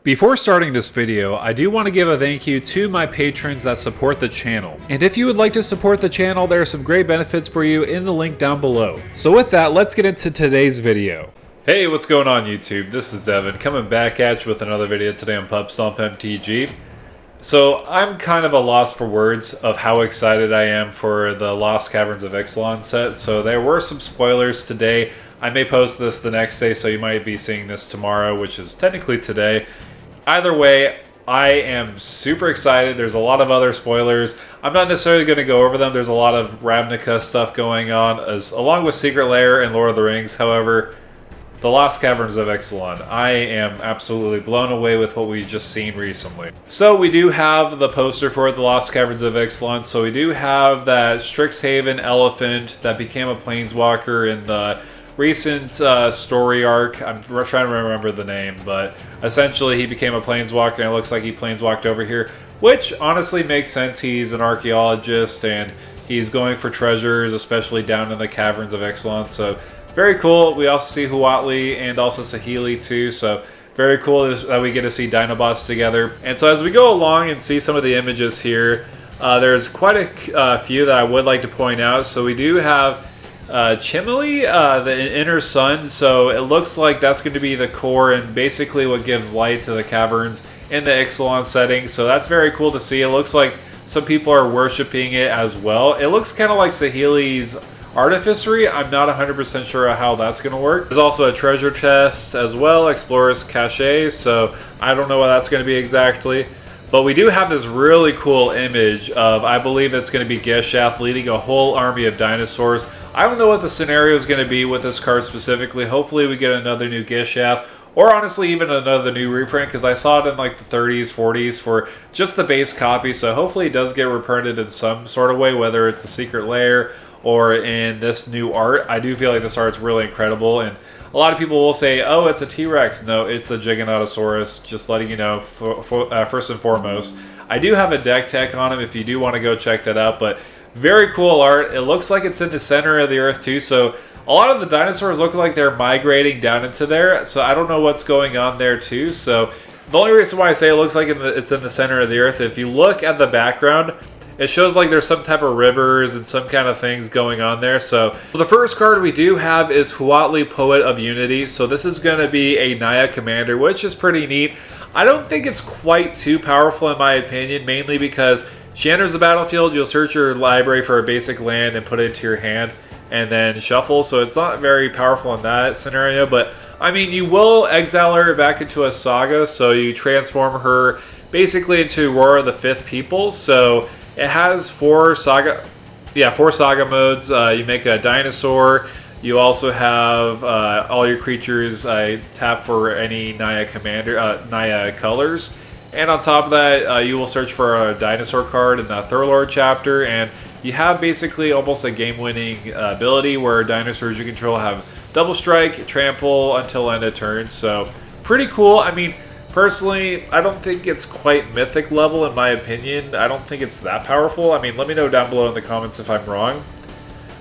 Before starting this video, I do want to give a thank you to my patrons that support the channel. And if you would like to support the channel, there are some great benefits for you in the link down below. So with that, let's get into today's video. Hey, what's going on YouTube? This is Devin coming back at you with another video today on Pub Stomp MTG. So I'm kind of a loss for words of how excited I am for the Lost Caverns of Ixalan set. So there were some spoilers today. I may post this the next day, so you might be seeing this tomorrow, which is technically today. Either way, I am super excited. There's a lot of other spoilers. I'm not necessarily going to go over them. There's a lot of Ravnica stuff going on, along with Secret Lair and Lord of the Rings. However, the Lost Caverns of Ixalan, I am absolutely blown away with what we've just seen recently. So we do have the poster for the Lost Caverns of Ixalan. So we do have that Strixhaven elephant that became a planeswalker in the recent story arc. I'm trying to remember the name, but essentially he became a planeswalker, and it looks like he planeswalked over here, which honestly makes sense. He's an archaeologist and he's going for treasures, especially down in the Caverns of Ixalan. So very cool. We also see Huatli and also Saheeli too, so very cool that we get to see Dinobots together. And so as we go along and see some of the images here, there's quite a few that I would like to point out. So we do have Chimeli, the inner sun, so it looks like that's going to be the core and basically what gives light to the caverns in the Ixalan setting. So that's very cool to see. It looks like some people are worshipping it as well. It looks kind of like Saheeli's artificery. I'm not 100% sure how that's going to work. There's also a treasure chest as well, Explorer's Cache, so I don't know what that's going to be exactly. But we do have this really cool image of, I believe it's going to be Geshath leading a whole army of dinosaurs. I don't know what the scenario is going to be with this card specifically. Hopefully we get another new Geshath, or honestly even another new reprint, because I saw it in like the 30s, 40s for just the base copy. So hopefully it does get reprinted in some sort of way, whether it's the Secret Lair or in this new art. I do feel like this art's really incredible, and a lot of people will say, oh, it's a T-Rex. No, it's a Giganotosaurus, just letting you know first and foremost. I do have a deck tech on him if you do want to go check that out, but very cool art. It looks like it's in the center of the earth too, so a lot of the dinosaurs look like they're migrating down into there, so I don't know what's going on there too. So the only reason why I say it looks like it's in the center of the earth, if you look at the background, it shows like there's some type of rivers and some kind of things going on there. So the first card we do have is Huatli, Poet of Unity. So this is going to be a Naya commander, which is pretty neat. I don't think it's quite too powerful in my opinion, mainly because she enters the battlefield, you'll search your library for a basic land and put it into your hand and then shuffle. So it's not very powerful in that scenario, but I mean, you will exile her back into a saga, so you transform her basically into Aurora the Fifth People. So it has four saga modes. You make a dinosaur. You also have all your creatures tap for any Naya Naya colors. And on top of that, you will search for a dinosaur card in the Thurlord chapter. And you have basically almost a game-winning ability where dinosaurs you control have double strike, trample until end of turn. So pretty cool. I mean, personally, I don't think it's quite mythic level in my opinion. I don't think it's that powerful. I mean, let me know down below in the comments if I'm wrong.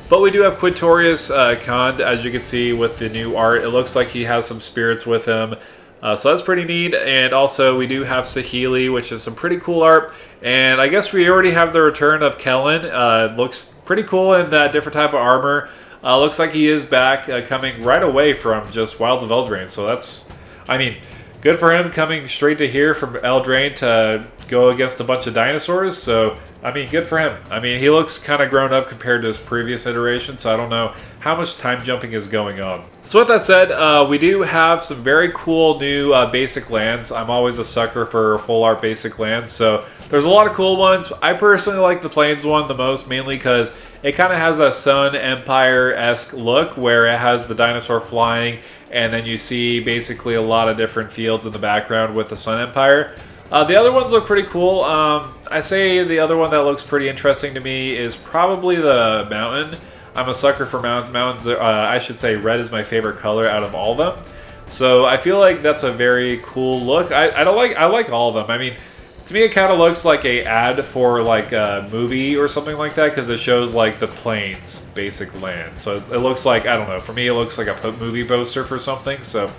But we do have Quintorius Kond, as you can see with the new art. It looks like he has some spirits with him. So that's pretty neat. And also we do have Saheeli, which is some pretty cool art. And I guess we already have the return of Kellen. Looks pretty cool in that different type of armor. Looks like he is back coming right away from just Wilds of Eldraine. So that's, I mean, good for him coming straight to here from Eldraine to go against a bunch of dinosaurs. So, I mean, good for him. I mean, he looks kind of grown up compared to his previous iteration, so I don't know how much time jumping is going on. So with that said, we do have some very cool new basic lands. I'm always a sucker for full art basic lands, so there's a lot of cool ones. I personally like the Plains one the most, mainly because it kind of has a Sun Empire-esque look where it has the dinosaur flying, and then you see basically a lot of different fields in the background with the Sun Empire. The other ones look pretty cool. I say the other one that looks pretty interesting to me is probably the mountain. I'm a sucker for mountains. Mountains, I should say red is my favorite color out of all of them. So I feel like that's a very cool look. I like all of them. I mean, to me it kind of looks like a ad for like a movie or something like that, because it shows like the plains basic land. So it looks like, I don't know, for me it looks like a movie poster for something. So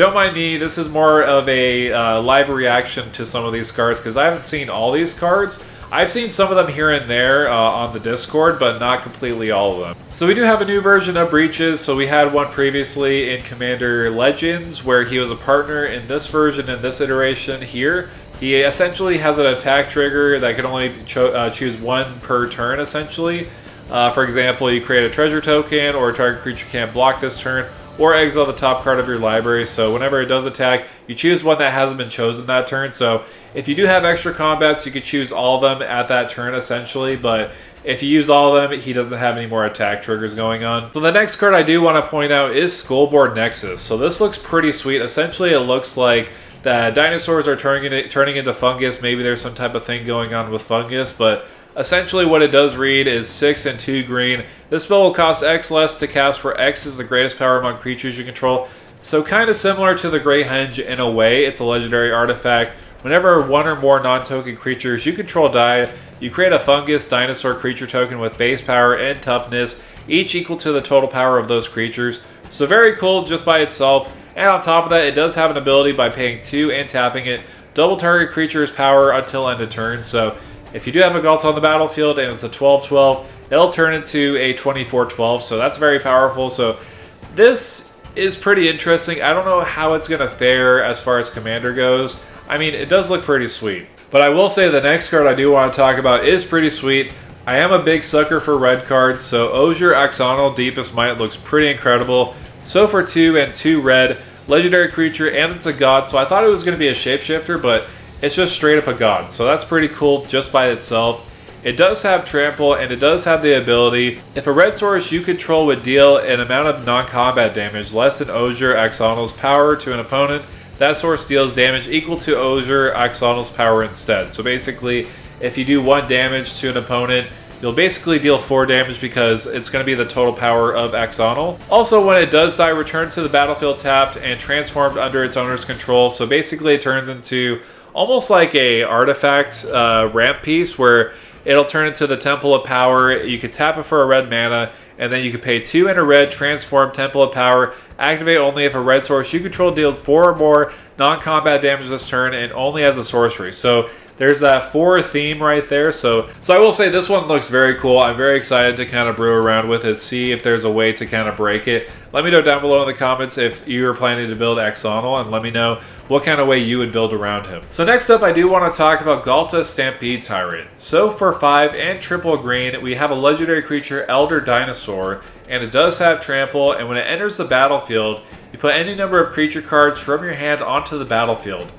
Don't mind me, this is more of a live reaction to some of these cards because I haven't seen all these cards. I've seen some of them here and there on the Discord, but not completely all of them. So we do have a new version of Breeches. So we had one previously in Commander Legends where he was a partner. In this version, in this iteration here, he essentially has an attack trigger that can only choose one per turn, essentially. For example, you create a treasure token, or a target creature can't block this turn, or exile the top card of your library. So whenever it does attack, you choose one that hasn't been chosen that turn. So if you do have extra combats, you could choose all of them at that turn, essentially. But if you use all of them, he doesn't have any more attack triggers going on. So the next card I do want to point out is Skullboard Nexus. So this looks pretty sweet. Essentially, it looks like the dinosaurs are turning into fungus. Maybe there's some type of thing going on with fungus, but essentially what it does read is 6 and 2 green. This spell will cost X less to cast, where X is the greatest power among creatures you control. So kind of similar to the Grey Henge in a way. It's a legendary artifact. Whenever one or more non-token creatures you control die, you create a fungus dinosaur creature token with base power and toughness, each equal to the total power of those creatures. So very cool just by itself. And on top of that, it does have an ability by paying 2 and tapping it. Double target creature's power until end of turn. So if you do have a Galt on the battlefield and it's a 12-12, it'll turn into a 24-12. So that's very powerful. So this is pretty interesting. I don't know how it's going to fare as far as Commander goes. I mean, it does look pretty sweet. But I will say the next card I do want to talk about is pretty sweet. I am a big sucker for red cards. So Osier Ixalan, Deepest Might looks pretty incredible. So for 2 and 2 red, legendary creature, and it's a god. So I thought it was going to be a shapeshifter, but it's just straight up a god. So that's pretty cool just by itself. It does have trample, and it does have the ability, if a red source you control would deal an amount of non-combat damage less than Osier Ixalan's power to an opponent, that source deals damage equal to Osier Ixalan's power instead. So basically, if you do 1 damage to an opponent, you'll basically deal 4 damage because it's going to be the total power of Ixalan. Also, when it does die, return to the battlefield tapped and transformed under its owner's control. So basically, it turns into almost like a artifact ramp piece where it'll turn into the Temple of Power. You could tap it for a red mana, and then you could pay 2 and a red, transform Temple of Power, activate only if a red source you control deals 4 or more non-combat damage this turn, and only as a sorcery. So there's that 4 theme right there. So I will say this one looks very cool. I'm very excited to kind of brew around with it, see if there's a way to kind of break it. Let me know down below in the comments if you're planning to build Ixalan, and let me know what kind of way you would build around him. So next up, I do want to talk about Ghalta Stampede Tyrant. So for 5 and triple green, we have a legendary creature, Elder Dinosaur, and it does have trample, and when it enters the battlefield, you put any number of creature cards from your hand onto the battlefield.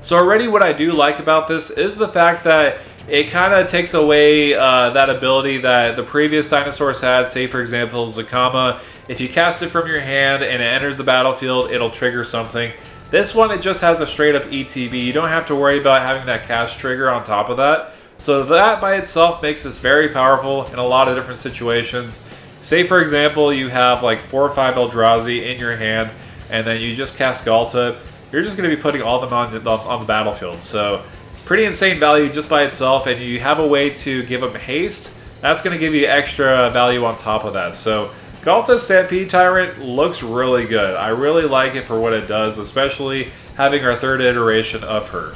So already what I do like about this is the fact that it kind of takes away that ability that the previous dinosaurs had. Say for example, Zakama, if you cast it from your hand and it enters the battlefield, it'll trigger something. This one, it just has a straight up ETB. You don't have to worry about having that cast trigger on top of that. So that by itself makes this very powerful in a lot of different situations. Say for example, you have like 4 or 5 Eldrazi in your hand, and then you just cast Ghalta. You're just going to be putting all of them on the battlefield. So pretty insane value just by itself, and you have a way to give them haste. That's going to give you extra value on top of that. So Ghalta Stampede Tyrant looks really good. I really like it for what it does, especially having our 3rd iteration of her.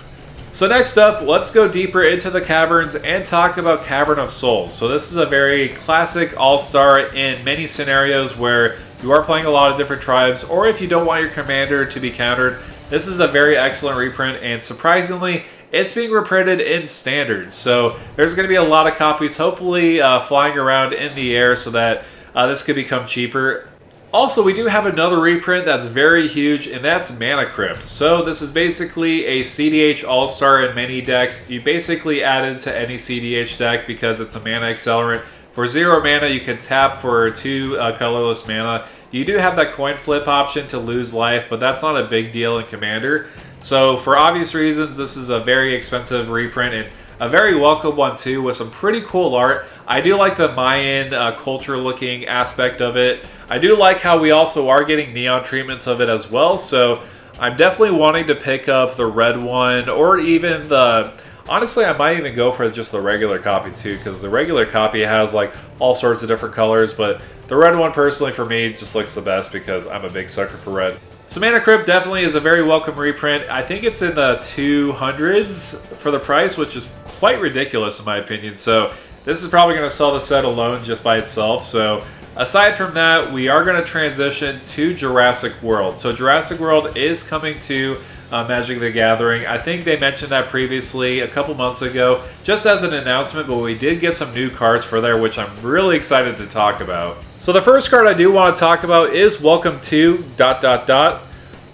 So next up, let's go deeper into the caverns and talk about Cavern of Souls. So this is a very classic all-star in many scenarios where you are playing a lot of different tribes, or if you don't want your commander to be countered, this is a very excellent reprint, and surprisingly, it's being reprinted in standard. So there's going to be a lot of copies hopefully flying around in the air so that this could become cheaper. Also, we do have another reprint that's very huge, and that's Mana Crypt. So this is basically a CDH all-star in many decks. You basically add it to any CDH deck because it's a mana accelerant. For 0 mana, you can tap for 2 colorless mana. You do have that coin flip option to lose life, but that's not a big deal in Commander. So for obvious reasons, this is a very expensive reprint, and a very welcome one too, with some pretty cool art. I do like the Mayan culture looking aspect of it. I do like how we also are getting neon treatments of it as well, so I'm definitely wanting to pick up the red one, or even the... Honestly, I might even go for just the regular copy too, because the regular copy has like all sorts of different colors, but the red one personally for me just looks the best because I'm a big sucker for red. So Mana Crypt definitely is a very welcome reprint. I think it's in the 200s for the price, which is quite ridiculous in my opinion. So this is probably going to sell the set alone just by itself. So aside from that, we are going to transition to Jurassic World. So Jurassic World is coming to Magic the Gathering. I think they mentioned that previously a couple months ago, just as an announcement, but we did get some new cards for there, which I'm really excited to talk about. So the first card I do want to talk about is Welcome to ...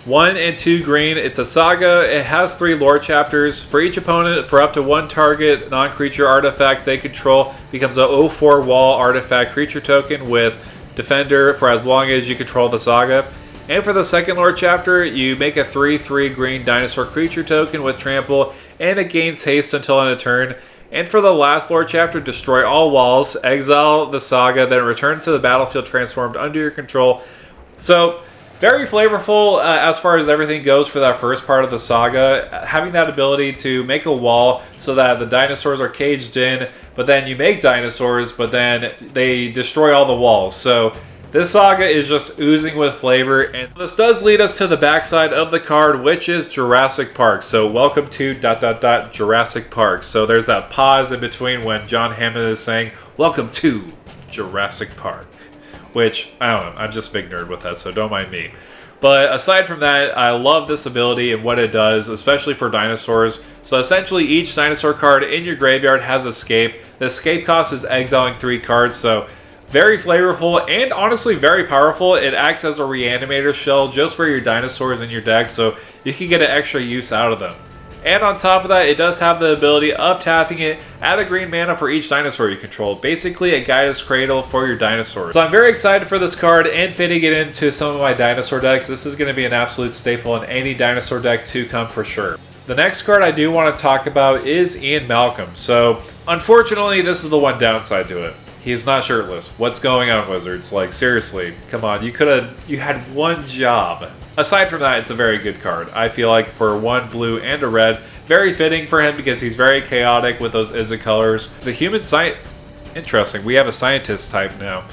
1 and 2 green. It's a saga. It has 3 lore chapters. For each opponent, for up to 1 target non-creature artifact they control, becomes a 0/4 wall artifact creature token with Defender for as long as you control the saga. And for the second lore chapter, you make a 3/3 green dinosaur creature token with trample, and it gains haste until end of turn. And for the last lore chapter, destroy all walls, exile the saga, then return to the battlefield transformed under your control. So very flavorful as far as everything goes for that first part of the saga. Having that ability to make a wall so that the dinosaurs are caged in, but then you make dinosaurs, but then they destroy all the walls. So this saga is just oozing with flavor, and this does lead us to the backside of the card, which is Jurassic Park. So welcome to ... Jurassic Park. So there's that pause in between when John Hammond is saying, welcome to Jurassic Park. Which, I don't know, I'm just a big nerd with that, so don't mind me. But aside from that, I love this ability and what it does, especially for dinosaurs. So essentially, each dinosaur card in your graveyard has escape. The escape cost is exiling 3 cards, so very flavorful and honestly very powerful. It acts as a reanimator shell just for your dinosaurs in your deck, so you can get an extra use out of them. And on top of that, it does have the ability of tapping it, add a green mana for each dinosaur you control. Basically a Gaia's Cradle for your dinosaurs. So I'm very excited for this card and fitting it into some of my dinosaur decks. This is going to be an absolute staple in any dinosaur deck to come for sure. The next card I do want to talk about is Ian Malcolm. So unfortunately, this is the one downside to it. He's not shirtless. What's going on, Wizards? Like, seriously, come on. You had one job. Aside from that, it's a very good card. I feel like for 1 blue and a red, very fitting for him because he's very chaotic with those Izzet colors. It's a human scientist. Interesting. We have a scientist type now.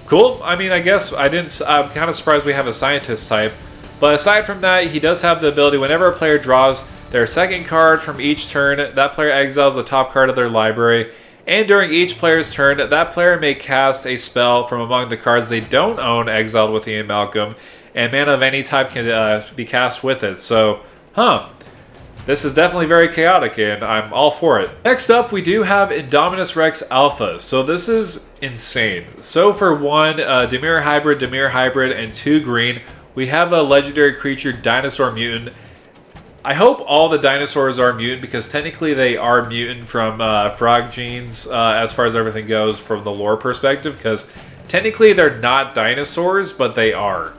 Cool. I mean, I guess I'm kind of surprised we have a scientist type. But aside from that, he does have the ability whenever a player draws their second card from each turn, that player exiles the top card of their library. And during each player's turn, that player may cast a spell from among the cards they don't own exiled with Ian Malcolm, and mana of any type can be cast with it. So, this is definitely very chaotic, and I'm all for it. Next up, we do have Indominus Rex Alpha. So this is insane. So for 1 Dimir Hybrid, and 2 green, we have a legendary creature, Dinosaur Mutant. I hope all the dinosaurs are mutant because technically they are mutant from frog genes as far as everything goes from the lore perspective, because technically they're not dinosaurs, but they are.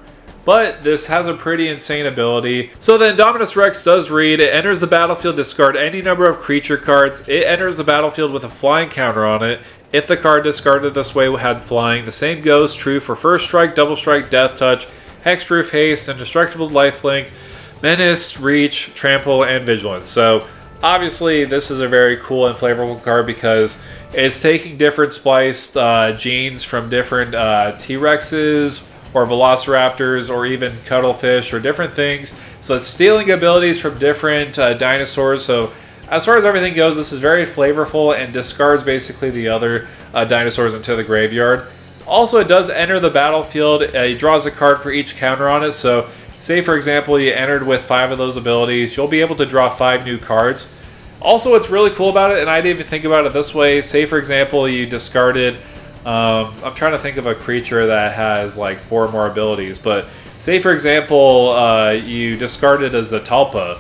But this has a pretty insane ability. So the Indominus Rex does read, it enters the battlefield, discard any number of creature cards. It enters the battlefield with a flying counter on it. If the card discarded this way had flying, the same goes true for First Strike, Double Strike, Death Touch, Hexproof Haste, Indestructible Lifelink, Menace, Reach, Trample, and Vigilance. So obviously this is a very cool and flavorful card because it's taking different spliced genes from different T-Rexes or Velociraptors or even Cuttlefish or different things. So it's stealing abilities from different dinosaurs. So as far as everything goes, this is very flavorful and discards basically the other dinosaurs into the graveyard. Also, it does enter the battlefield. It draws a card for each counter on it. So say, for example, you entered with 5 of those abilities, you'll be able to draw 5 new cards. Also, what's really cool about it, and I didn't even think about it this way, say, for example, you discarded, I'm trying to think of a creature that has like 4 more abilities, but say, for example, you discarded a Zetalpa.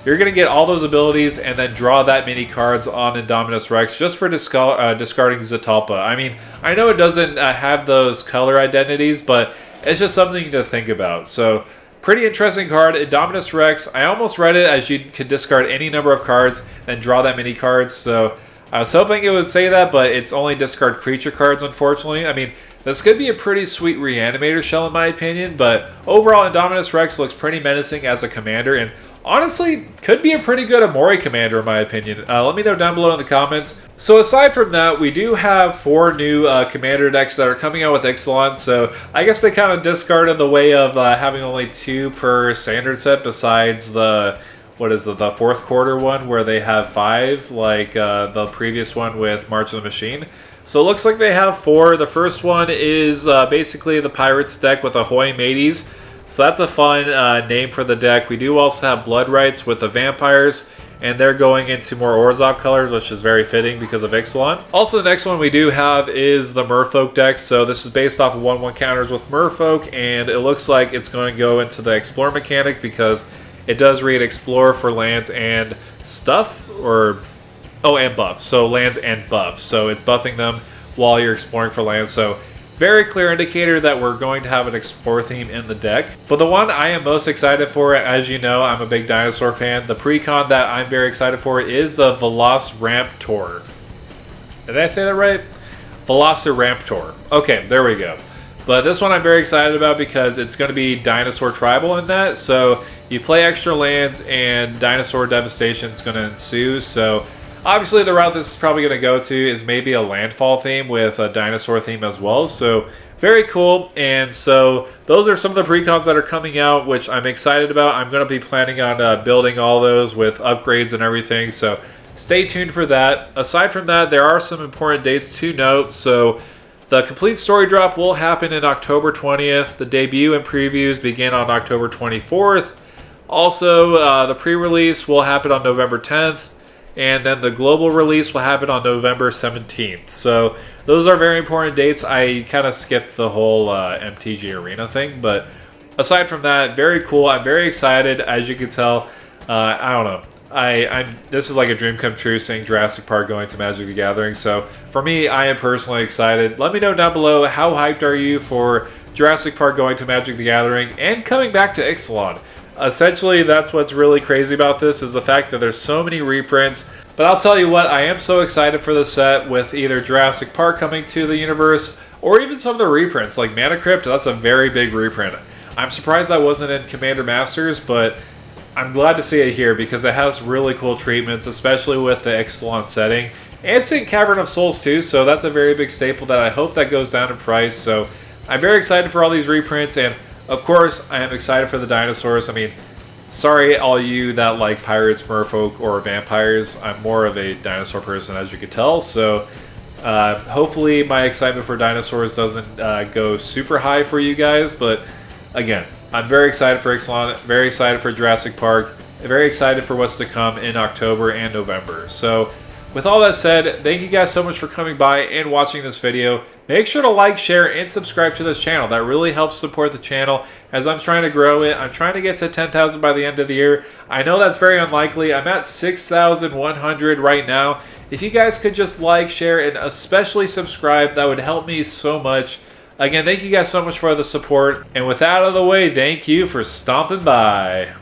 You're going to get all those abilities and then draw that many cards on Indominus Rex just for discarding Zetalpa. I mean, I know it doesn't have those color identities, but it's just something to think about. So pretty interesting card, Indominus Rex. I almost read it as you could discard any number of cards and draw that many cards. So I was hoping it would say that, but it's only discard creature cards, unfortunately. I mean, this could be a pretty sweet Reanimator shell in my opinion, but overall Indominus Rex looks pretty menacing as a commander, and honestly, could be a pretty good Amori commander in my opinion. Let me know down below in the comments. So aside from that, we do have 4 new commander decks that are coming out with Ixalan, so I guess they kind of discarded the way of having only 2 per standard set besides the, what is it, the 4th quarter one where they have 5, like the previous one with March of the Machine. So it looks like they have 4. The first one is basically the Pirates deck with Ahoy Mateys. So that's a fun name for the deck. We do also have Blood Rights with the Vampires, and they're going into more Orzhov colors, which is very fitting because of Ixalan. Also, the next one we do have is the Merfolk deck. So this is based off of 1/1 counters with Merfolk, and it looks like it's going to go into the Explore mechanic because it does read Explore for lands and stuff, or... oh, and buff. So lands and buffs. So it's buffing them while you're exploring for lands. So very clear indicator that we're going to have an Explore theme in the deck. But the one I am most excited for, as you know, I'm a big dinosaur fan. The precon that I'm very excited for is the Velociraptor. Did I say that right? Velociraptor. Okay, there we go. But this one I'm very excited about because it's going to be dinosaur tribal in that. So you play extra lands and dinosaur devastation is going to ensue. So obviously, the route this is probably going to go to is maybe a landfall theme with a dinosaur theme as well. So, very cool. And so, those are some of the precons that are coming out, which I'm excited about. I'm going to be planning on building all those with upgrades and everything. So, stay tuned for that. Aside from that, there are some important dates to note. So, the complete story drop will happen in October 20th. The debut and previews begin on October 24th. Also, the pre-release will happen on November 10th. And then the global release will happen on November 17th. So those are very important dates. I kind of skipped the whole MTG Arena thing. But aside from that, very cool. I'm very excited. As you can tell, I don't know. This is like a dream come true seeing Jurassic Park going to Magic the Gathering. So for me, I am personally excited. Let me know down below, how hyped are you for Jurassic Park going to Magic the Gathering and coming back to Ixalan? Essentially, that's what's really crazy about this, is the fact that there's so many reprints. But I'll tell you what, I am so excited for the set with either Jurassic Park coming to the universe or even some of the reprints, like Mana Crypt. That's a very big reprint. I'm surprised that wasn't in Commander Masters, but I'm glad to see it here because it has really cool treatments, especially with the Ixalan setting. And it's in Cavern of Souls too, so that's a very big staple that I hope that goes down in price. So I'm very excited for all these reprints, and of course, I am excited for the dinosaurs. I mean, sorry all you that like pirates, merfolk, or vampires. I'm more of a dinosaur person, as you can tell. So hopefully my excitement for dinosaurs doesn't go super high for you guys. But again, I'm very excited for Ixalan, very excited for Jurassic Park, very excited for what's to come in October and November. So with all that said, thank you guys so much for coming by and watching this video. Make sure to like, share, and subscribe to this channel. That really helps support the channel as I'm trying to grow it. I'm trying to get to 10,000 by the end of the year. I know that's very unlikely. I'm at 6,100 right now. If you guys could just like, share, and especially subscribe, that would help me so much. Again, thank you guys so much for the support. And with that out of the way, thank you for stomping by.